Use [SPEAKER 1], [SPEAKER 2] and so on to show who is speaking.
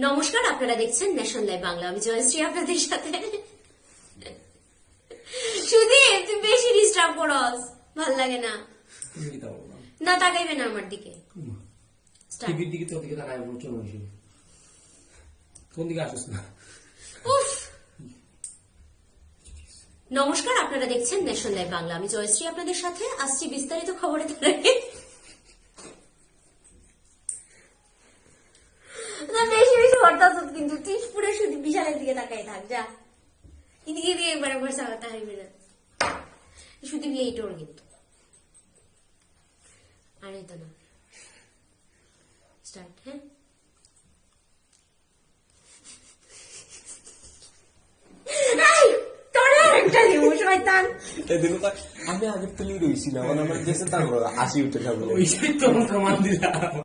[SPEAKER 1] নমস্কার, আপনারা দেখছেন ন্যাশনাল লাইভ বাংলা। আমি জয়শ্রী আপনাদের সাথে। সুদীপ, তুই বেশি ডিস্টার্ব করস, ভাল লাগে না। না তাকাইবে না আমার দিকে।
[SPEAKER 2] টিভির দিকে তোর দিকে তাকাই বলছো না, কোন দিকে আসিস না।
[SPEAKER 1] উফ। নমস্কার, আপনারা দেখছেন ন্যাশনাল লাইভ বাংলা। আমি জয়শ্রী আপনাদের সাথে আসছি বিস্তারিত খবরে। বেশি বেশি হঠাৎ কিন্তু তুই পুরো শুধু বিশালের দিকে তাকাই থাক, যা এদিকে দিয়ে একবার একবার চালাতে হাইবে না। শুধু লেট ওর কিন্তু আরে তো না স্টার্ট। হ্যাঁ,
[SPEAKER 3] আমি আগে তুলি রয়েছি না, আমার দেশে তারপর আসি উঠে যাবো।
[SPEAKER 2] ওই তোমার কমান দিলাম।